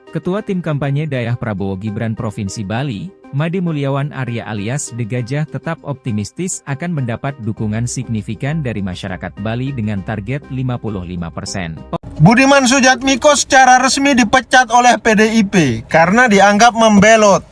Ketua Tim Kampanye Daerah Prabowo Gibran Provinsi Bali, Made Mulyawan Arya alias The Gajah tetap optimistis akan mendapat dukungan signifikan dari masyarakat Bali dengan target 55%. Budiman Sujatmiko secara resmi dipecat oleh PDIP karena dianggap membelot.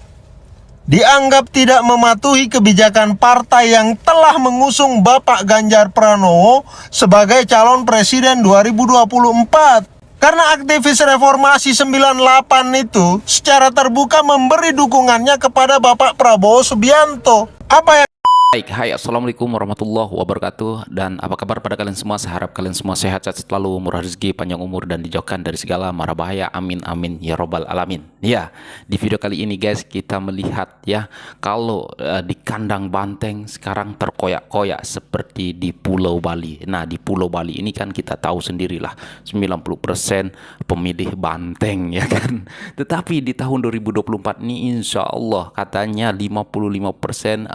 Dianggap tidak mematuhi kebijakan partai yang telah mengusung Bapak Ganjar Pranowo sebagai calon presiden 2024. Karena aktivis reformasi 98 itu secara terbuka memberi dukungannya kepada Bapak Prabowo Subianto. Apa yang Baik, hai, assalamualaikum warahmatullahi wabarakatuh. Dan apa kabar pada kalian semua? Saya harap kalian semua sehat selalu, murah rezeki, panjang umur, dan dijauhkan dari segala mara bahaya. Amin amin ya robbal alamin. Ya, di video kali ini guys, kita melihat ya, kalau di kandang banteng sekarang terkoyak-koyak seperti di Pulau Bali. Nah, di Pulau Bali ini kan kita tahu sendirilah 90% pemilih banteng ya kan. Tetapi di tahun 2024 ini insya Allah katanya 55%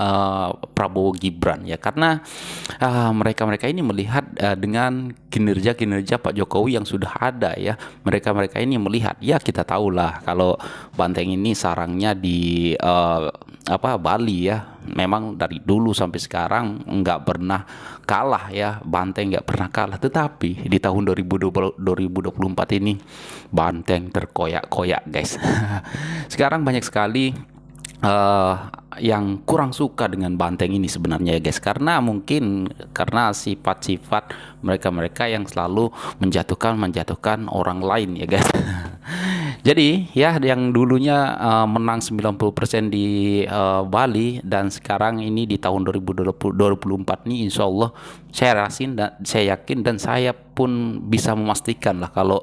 Prabowo Gibran ya, karena mereka-mereka ini melihat dengan kinerja Pak Jokowi yang sudah ada ya. Mereka-mereka ini melihat ya, kita tahulah kalau banteng ini sarangnya di Bali ya. Memang dari dulu sampai sekarang nggak pernah kalah ya, banteng nggak pernah kalah. Tetapi di tahun 2024 ini banteng terkoyak-koyak guys. Sekarang banyak sekali yang kurang suka dengan banteng ini sebenarnya ya guys, karena mungkin karena sifat-sifat mereka-mereka yang selalu menjatuhkan orang lain ya guys. Jadi ya, yang dulunya menang 90% di Bali dan sekarang ini di tahun 2024 ini insya Allah saya yakin dan saya pun bisa memastikan lah kalau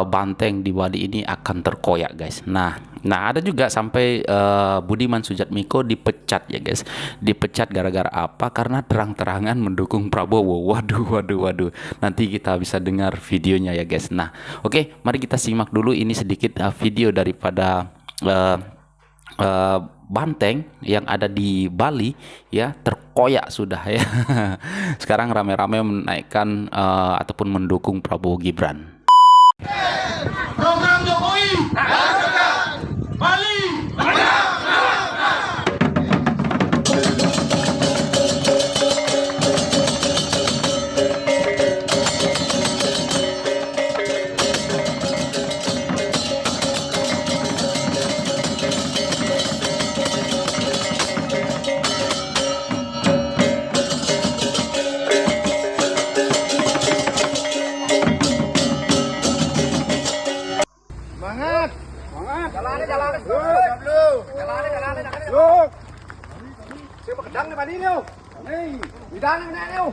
banteng di Bali ini akan terkoyak guys. Nah ada juga sampai Budiman Sujatmiko dipecat ya guys. Dipecat gara-gara apa? Karena terang-terangan mendukung Prabowo. Waduh. Nanti kita bisa dengar videonya ya guys. Nah oke, mari kita simak dulu ini sedikit video daripada banteng yang ada di Bali ya, terkoyak sudah ya. Sekarang rame-rame menaikkan ataupun mendukung Prabowo Gibran. program Jokowi? Bali. Jalan. Siapa kedang nih Pak Dino? Nih, di dalam nih Neo.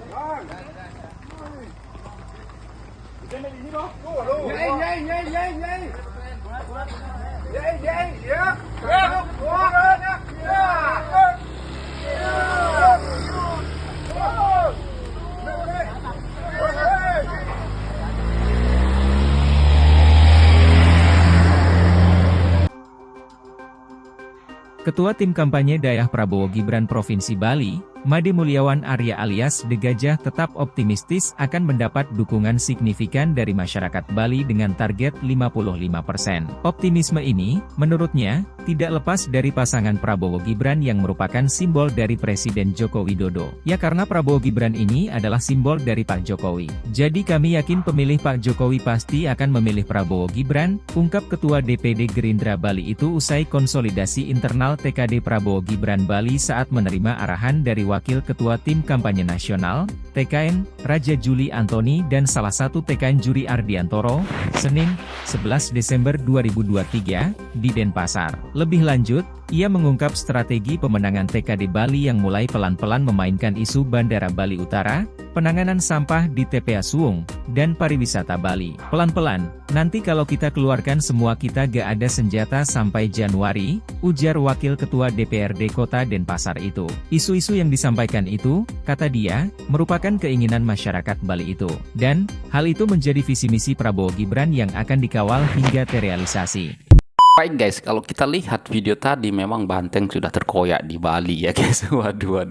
Ketua Tim Kampanye Daerah Prabowo Gibran Provinsi Bali, Made Mulyawan Arya alias The Gajah tetap optimistis akan mendapat dukungan signifikan dari masyarakat Bali dengan target 55%. Optimisme ini, menurutnya, tidak lepas dari pasangan Prabowo Gibran yang merupakan simbol dari Presiden Joko Widodo. Ya, karena Prabowo Gibran ini adalah simbol dari Pak Jokowi. Jadi kami yakin pemilih Pak Jokowi pasti akan memilih Prabowo Gibran, ungkap Ketua DPD Gerindra Bali itu usai konsolidasi internal TKD Prabowo Gibran Bali saat menerima arahan dari Wakil Ketua Tim Kampanye Nasional, TKN, Raja Juli Antoni dan salah satu TKN Juri Ardiantoro, Senin, 11 Desember 2023, di Denpasar. Lebih lanjut, ia mengungkap strategi pemenangan TKD Bali yang mulai pelan-pelan memainkan isu Bandara Bali Utara, penanganan sampah di TPA Suwung, dan pariwisata Bali. Pelan-pelan, nanti kalau kita keluarkan semua kita gak ada senjata sampai Januari, ujar Wakil Ketua DPRD Kota Denpasar itu. Isu-isu yang disampaikan itu, kata dia, merupakan keinginan masyarakat Bali itu. Dan, hal itu menjadi visi misi Prabowo Gibran yang akan dikawal hingga terrealisasi. Baik guys, kalau kita lihat video tadi memang banteng sudah terkoyak di Bali ya guys. Waduh.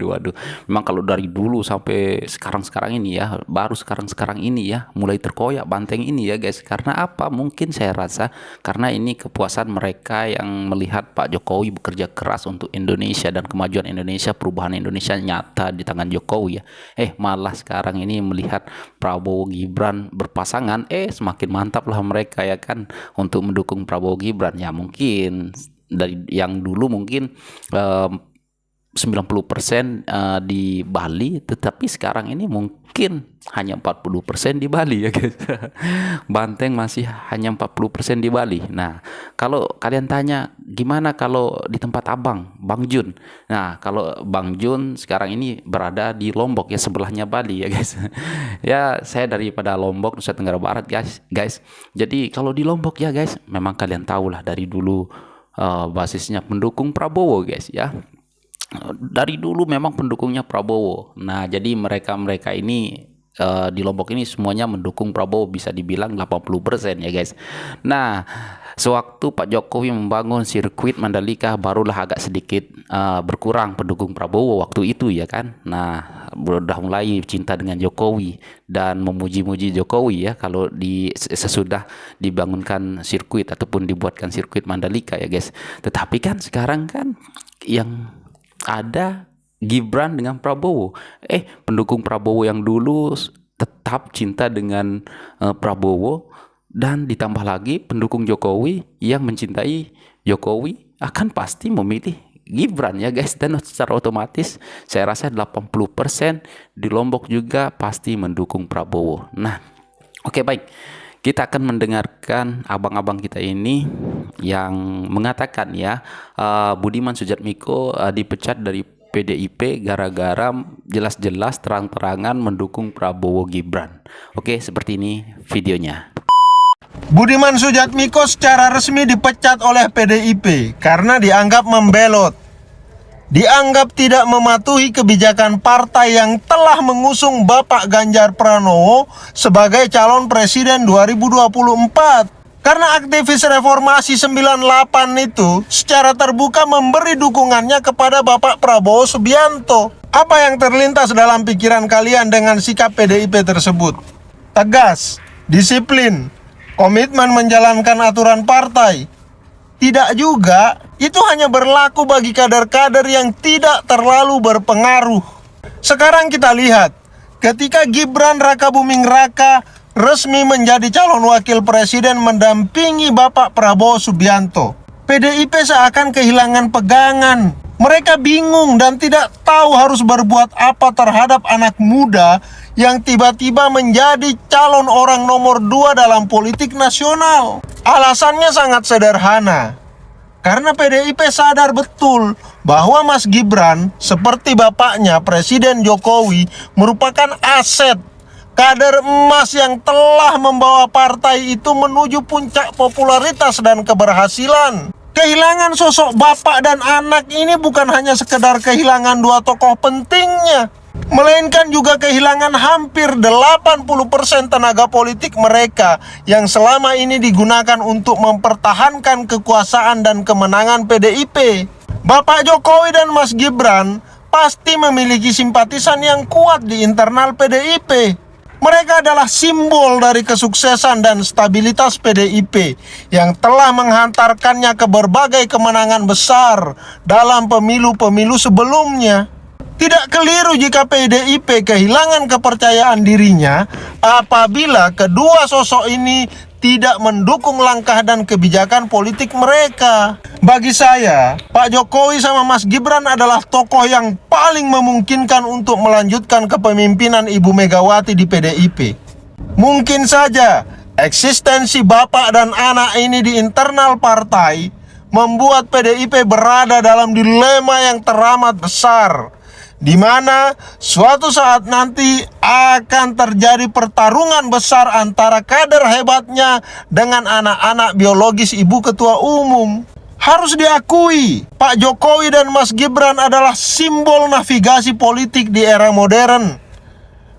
Memang kalau dari dulu sampai sekarang ini ya, baru sekarang ini ya, mulai terkoyak banteng ini ya guys. Karena apa? Mungkin saya rasa karena ini kepuasan mereka yang melihat Pak Jokowi bekerja keras untuk Indonesia dan kemajuan Indonesia, perubahan Indonesia nyata di tangan Jokowi ya. Malah sekarang ini melihat Prabowo Gibran berpasangan, semakin mantap lah mereka ya kan untuk mendukung Prabowo Gibran ya. Mungkin dari yang dulu mungkin 90% di Bali, tetapi sekarang ini mungkin hanya 40% di Bali ya guys. Banteng masih hanya 40% di Bali. Nah, kalau kalian tanya gimana kalau di tempat abang, Bang Jun. Nah, kalau Bang Jun sekarang ini berada di Lombok ya, sebelahnya Bali ya guys. Ya, saya daripada Lombok, Nusa Tenggara Barat guys. Jadi kalau di Lombok ya guys, memang kalian tahulah dari dulu basisnya pendukung Prabowo guys ya. Dari dulu memang pendukungnya Prabowo. Nah, jadi mereka ini di Lombok ini semuanya mendukung Prabowo, bisa dibilang 80% ya guys. Nah, sewaktu Pak Jokowi membangun sirkuit Mandalika, barulah agak sedikit berkurang pendukung Prabowo waktu itu ya kan. Nah, udah mulai cinta dengan Jokowi dan memuji-muji Jokowi ya kalau sesudah dibangunkan sirkuit ataupun dibuatkan sirkuit Mandalika ya guys. Tetapi kan sekarang kan yang ada Gibran dengan Prabowo. Pendukung Prabowo yang dulu tetap cinta dengan Prabowo, dan ditambah lagi pendukung Jokowi yang mencintai Jokowi akan pasti memilih Gibran ya guys. Dan secara otomatis saya rasa 80% di Lombok juga pasti mendukung Prabowo. Nah, oke, baik. Kita akan mendengarkan abang-abang kita ini yang mengatakan ya, Budiman Sujatmiko dipecat dari PDIP gara-gara jelas-jelas terang-terangan mendukung Prabowo Gibran. Oke, seperti ini videonya. Budiman Sujatmiko secara resmi dipecat oleh PDIP karena dianggap membelot. Dianggap tidak mematuhi kebijakan partai yang telah mengusung Bapak Ganjar Pranowo sebagai calon presiden 2024. Karena aktivis reformasi 98 itu secara terbuka memberi dukungannya kepada Bapak Prabowo Subianto. Apa yang terlintas dalam pikiran kalian dengan sikap PDIP tersebut? Tegas, disiplin, komitmen menjalankan aturan partai. Tidak juga, itu hanya berlaku bagi kader-kader yang tidak terlalu berpengaruh. Sekarang kita lihat, ketika Gibran Rakabuming Raka resmi menjadi calon wakil presiden mendampingi Bapak Prabowo Subianto, PDIP seakan kehilangan pegangan. Mereka bingung dan tidak tahu harus berbuat apa terhadap anak muda yang tiba-tiba menjadi calon orang nomor 2 dalam politik nasional. Alasannya sangat sederhana. Karena PDIP sadar betul bahwa Mas Gibran seperti bapaknya Presiden Jokowi merupakan aset, kader emas yang telah membawa partai itu menuju puncak popularitas dan keberhasilan. Kehilangan sosok bapak dan anak ini bukan hanya sekedar kehilangan dua tokoh pentingnya, melainkan juga kehilangan hampir 80% tenaga politik mereka yang selama ini digunakan untuk mempertahankan kekuasaan dan kemenangan PDIP. Bapak Jokowi dan Mas Gibran pasti memiliki simpatisan yang kuat di internal PDIP. Mereka adalah simbol dari kesuksesan dan stabilitas PDIP yang telah menghantarkannya ke berbagai kemenangan besar dalam pemilu-pemilu sebelumnya. Tidak keliru jika PDIP kehilangan kepercayaan dirinya apabila kedua sosok ini tidak mendukung langkah dan kebijakan politik mereka. Bagi saya, Pak Jokowi sama Mas Gibran adalah tokoh yang paling memungkinkan untuk melanjutkan kepemimpinan Ibu Megawati di PDIP. Mungkin saja eksistensi bapak dan anak ini di internal partai membuat PDIP berada dalam dilema yang teramat besar, di mana suatu saat nanti akan terjadi pertarungan besar antara kader hebatnya dengan anak-anak biologis ibu ketua umum. Harus diakui, Pak Jokowi dan Mas Gibran adalah simbol navigasi politik di era modern.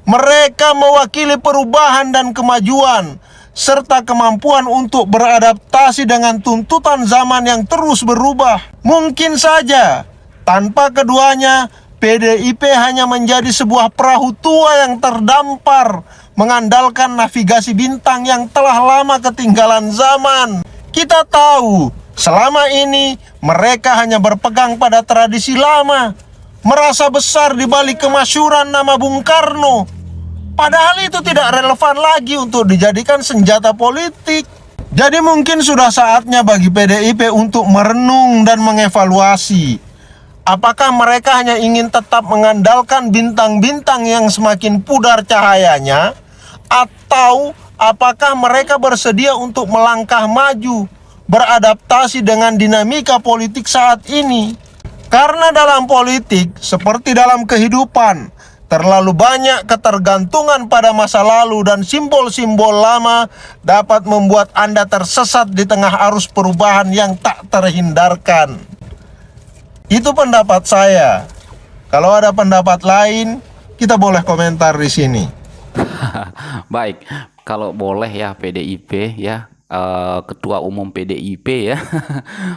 Mereka mewakili perubahan dan kemajuan, serta kemampuan untuk beradaptasi dengan tuntutan zaman yang terus berubah. Mungkin saja, tanpa keduanya, PDIP hanya menjadi sebuah perahu tua yang terdampar, mengandalkan navigasi bintang yang telah lama ketinggalan zaman. Kita tahu, selama ini mereka hanya berpegang pada tradisi lama, merasa besar di balik kemasyhuran nama Bung Karno. Padahal itu tidak relevan lagi untuk dijadikan senjata politik. Jadi mungkin sudah saatnya bagi PDIP untuk merenung dan mengevaluasi. Apakah mereka hanya ingin tetap mengandalkan bintang-bintang yang semakin pudar cahayanya? Atau apakah mereka bersedia untuk melangkah maju, beradaptasi dengan dinamika politik saat ini? Karena dalam politik, seperti dalam kehidupan, terlalu banyak ketergantungan pada masa lalu dan simbol-simbol lama dapat membuat Anda tersesat di tengah arus perubahan yang tak terhindarkan. Itu pendapat saya. Kalau ada pendapat lain, kita boleh komentar di sini. Baik, kalau boleh ya PDIP ya, Ketua Umum PDIP ya,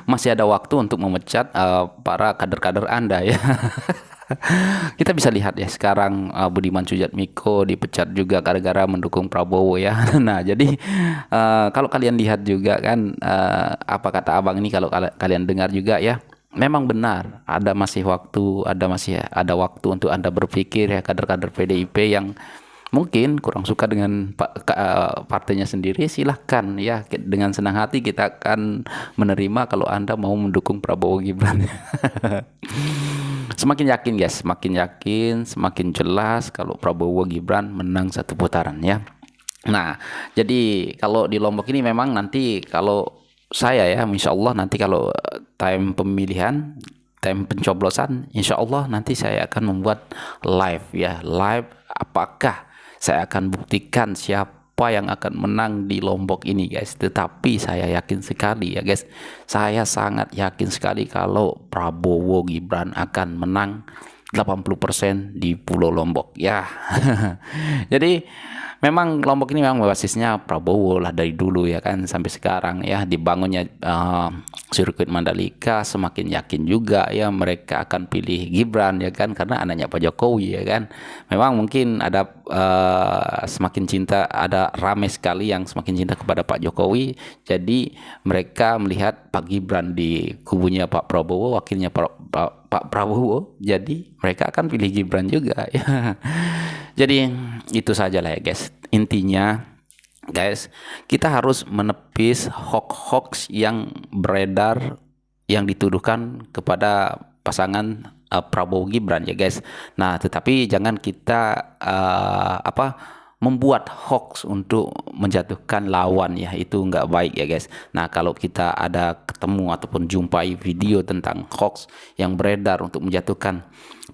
masih ada waktu untuk memecat para kader-kader Anda ya. Kita bisa lihat ya sekarang Budiman Sujatmiko dipecat juga gara-gara mendukung Prabowo ya. Nah jadi kalau kalian lihat juga kan apa kata abang ini, kalau kalian dengar juga ya, memang benar masih ada waktu untuk Anda berpikir ya, kader-kader PDIP yang mungkin kurang suka dengan partainya sendiri, silahkan ya, dengan senang hati kita akan menerima kalau Anda mau mendukung Prabowo Gibran. Semakin yakin guys, semakin jelas kalau Prabowo Gibran menang satu putaran ya. Nah jadi kalau di Lombok ini memang nanti kalau saya ya, insya Allah nanti kalau time pemilihan, time pencoblosan, insya Allah nanti saya akan membuat live ya, apakah saya akan buktikan siapa yang akan menang di Lombok ini guys. Tetapi saya yakin sekali ya guys, saya sangat yakin sekali kalau Prabowo Gibran akan menang 80% di Pulau Lombok ya. Jadi memang Lombok ini memang basisnya Prabowo lah dari dulu ya kan, sampai sekarang ya dibangunnya sirkuit Mandalika, semakin yakin juga ya mereka akan pilih Gibran ya kan, karena anaknya Pak Jokowi ya kan. Memang mungkin ada semakin cinta, ada ramai sekali yang semakin cinta kepada Pak Jokowi, jadi mereka melihat Pak Gibran di kubunya Pak Prabowo, wakilnya Pak Prabowo, jadi mereka akan pilih Gibran juga ya. Jadi itu saja lah ya guys, intinya guys, kita harus menepis hoax-hoax yang beredar, yang dituduhkan kepada pasangan Prabowo Gibran ya guys. Nah tetapi jangan kita membuat hoax untuk menjatuhkan lawan ya, itu nggak baik ya guys. Nah kalau kita ada ketemu ataupun jumpai video tentang hoax yang beredar untuk menjatuhkan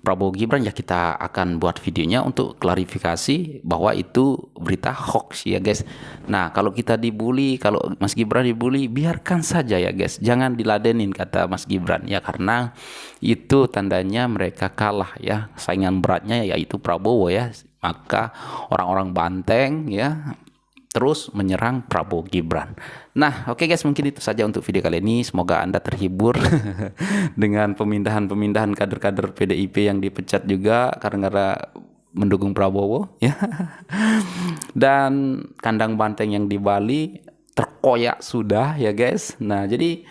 Prabowo Gibran, ya kita akan buat videonya untuk klarifikasi bahwa itu berita hoax ya guys. Nah kalau kita dibully, kalau Mas Gibran dibully, biarkan saja ya guys, jangan diladenin kata Mas Gibran ya, karena itu tandanya mereka kalah ya, saingan beratnya yaitu Prabowo ya. Maka orang-orang Banteng ya terus menyerang Prabowo Gibran. Nah oke guys, mungkin itu saja untuk video kali ini. Semoga Anda terhibur dengan pemindahan kader-kader PDIP yang dipecat juga karena mendukung Prabowo ya. Dan kandang banteng yang di Bali terkoyak sudah ya guys. Nah jadi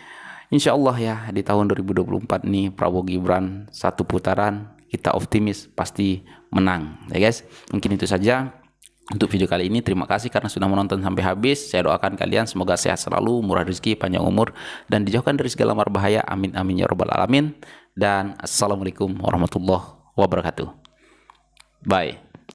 insya Allah ya di tahun 2024 nih Prabowo Gibran satu putaran, kita optimis pasti menang ya guys. Mungkin itu saja untuk video kali ini. Terima kasih karena sudah menonton sampai habis. Saya doakan kalian semoga sehat selalu, murah rezeki, panjang umur, dan dijauhkan dari segala mara bahaya. Amin amin ya robbal alamin. Dan assalamualaikum warahmatullahi wabarakatuh. Bye.